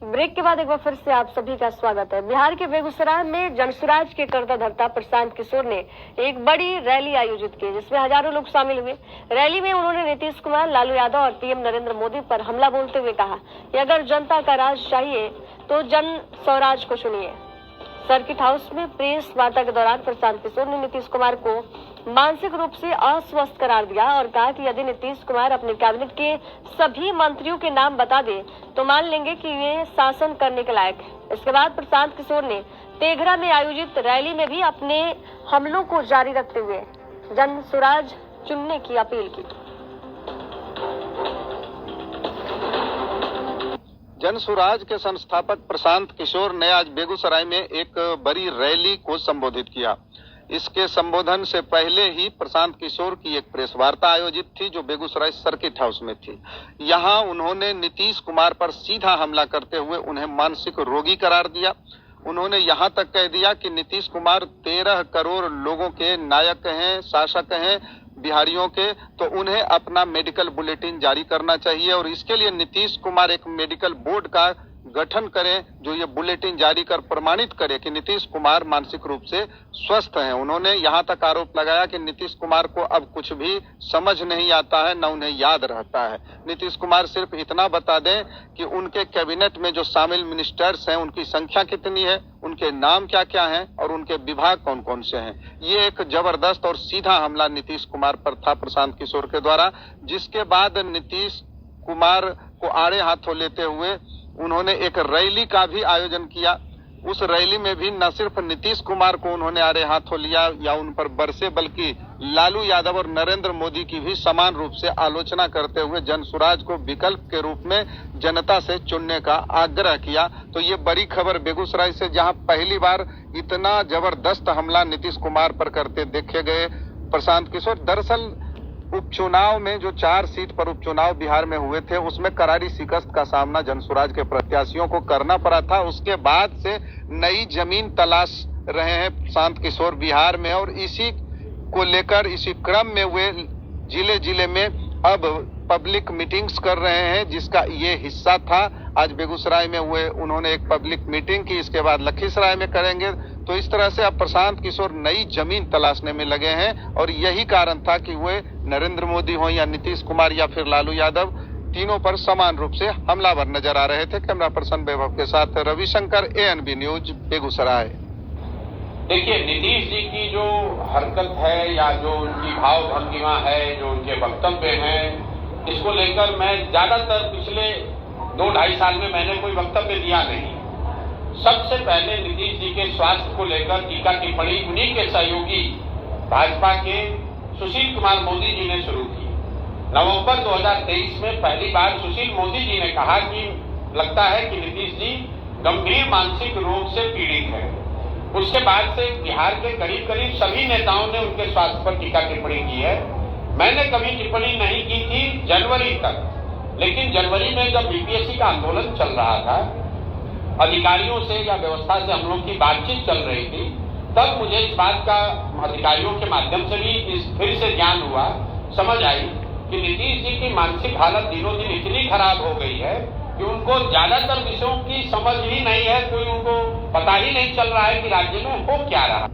Break के बाद एक बार फिर से आप सभी का स्वागत है। बिहार के बेगूसराय में जनसुराज के कर्ता धर्ता प्रशांत किशोर ने एक बड़ी रैली आयोजित की, जिसमें हजारों लोग शामिल हुए। रैली में उन्होंने नीतीश कुमार, लालू यादव और पीएम नरेंद्र मोदी पर हमला बोलते हुए कहा कि अगर जनता का राज चाहिए तो जन स्वराज को चुनिए। सर्किट हाउस में प्रेस वार्ता के दौरान प्रशांत किशोर ने नीतीश कुमार को मानसिक रूप से अस्वस्थ करार दिया और कहा कि यदि नीतीश कुमार अपने कैबिनेट के सभी मंत्रियों के नाम बता दे तो मान लेंगे कि वे शासन करने के लायक है। इसके बाद प्रशांत किशोर ने तेघरा में आयोजित रैली में भी अपने हमलों को जारी रखते हुए जन स्वराज चुनने की अपील की। जन स्वराज के संस्थापक प्रशांत किशोर ने आज बेगूसराय में एक बड़ी रैली को संबोधित किया। इसके संबोधन से पहले ही प्रशांत किशोर की एक प्रेस वार्ता आयोजित थी जो बेगूसराय सर्किट हाउस में थी। यहां उन्होंने नीतीश कुमार पर सीधा हमला करते हुए उन्हें मानसिक रोगी करार दिया। उन्होंने यहां तक कह दिया कि नीतीश कुमार 13 करोड़ लोगों के नायक हैं, शासक हैं बिहारियों के, तो उन्हें अपना मेडिकल बुलेटिन जारी करना चाहिए और इसके लिए नीतीश कुमार एक मेडिकल बोर्ड का गठन करें जो ये बुलेटिन जारी कर प्रमाणित करे कि नीतीश कुमार मानसिक रूप से स्वस्थ हैं। उन्होंने यहां तक आरोप लगाया कि नीतीश कुमार को अब कुछ भी समझ नहीं आता है, न उन्हें याद रहता है। नीतीश कुमार सिर्फ इतना बता दें कि उनके कैबिनेट में जो शामिल मिनिस्टर्स हैं उनकी संख्या कितनी है, उनके नाम क्या क्या हैं और उनके विभाग कौन कौन से हैं। ये एक जबरदस्त और सीधा हमला नीतीश कुमार पर था प्रशांत किशोर के द्वारा, जिसके बाद नीतीश कुमार को आड़े हाथों लेते हुए उन्होंने एक रैली का भी आयोजन किया। उस रैली में भी न सिर्फ नीतीश कुमार को उन्होंने आड़े हाथों लिया या उन पर बरसे, बल्कि लालू यादव और नरेंद्र मोदी की भी समान रूप से आलोचना करते हुए जन स्वराज को विकल्प के रूप में जनता से चुनने का आग्रह किया। तो ये बड़ी खबर बेगूसराय से, जहां पहली बार इतना जबरदस्त हमला नीतीश कुमार पर करते देखे गए प्रशांत किशोर। दरअसल उपचुनाव में जो 4 सीट पर उपचुनाव बिहार में हुए थे उसमें करारी शिकस्त का सामना जन स्वराज के प्रत्याशियों को करना पड़ा था। उसके बाद से नई जमीन तलाश रहे हैं प्रशांत किशोर बिहार में और इसी को लेकर इसी क्रम में वे जिले जिले में अब पब्लिक मीटिंग्स कर रहे हैं, जिसका ये हिस्सा था। आज बेगूसराय में हुए उन्होंने एक पब्लिक मीटिंग की, इसके बाद लखीसराय में करेंगे। तो इस तरह से अब प्रशांत किशोर नई जमीन तलाशने में लगे हैं और यही कारण था कि वे नरेंद्र मोदी हो या नीतीश कुमार या फिर लालू यादव, तीनों पर समान रूप से हमलावर नजर आ रहे थे। कैमरा पर्सन वैभव के साथ रविशंकर, ANB न्यूज, बेगूसराय। देखिए, नीतीश जी की जो हरकत है या जो उनकी भाव भंगिमा है, जो उनके वक्तव्य हैं, इसको लेकर मैं ज्यादातर पिछले 2-2.5 साल में मैंने कोई वक्तव्य दिया नहीं। सबसे पहले नीतीश जी के स्वास्थ्य को लेकर टीका टिप्पणी उन्हीं के सहयोगी भाजपा के सुशील कुमार मोदी जी ने शुरू की। नवंबर 2023 में पहली बार सुशील मोदी जी ने कहा कि लगता है कि नीतीश जी गंभीर मानसिक रोग से पीड़ित हैं। उसके बाद से बिहार के करीब करीब सभी नेताओं ने उनके स्वास्थ्य पर टीका टिप्पणी की है। मैंने कभी टिप्पणी नहीं की थी जनवरी तक, लेकिन जनवरी में जब बीपीएससी का आंदोलन चल रहा था, अधिकारियों से या व्यवस्था से हम लोग की बातचीत चल रही थी, तब मुझे इस बात का अधिकारियों के माध्यम से भी फिर से ज्ञान हुआ, समझ आई कि नीतीश जी की मानसिक हालत दिनों दिन इतनी खराब हो गई है कि उनको ज्यादातर विषयों की समझ ही नहीं है, कोई उनको पता ही नहीं चल रहा है कि राज्य में हो क्या रहा।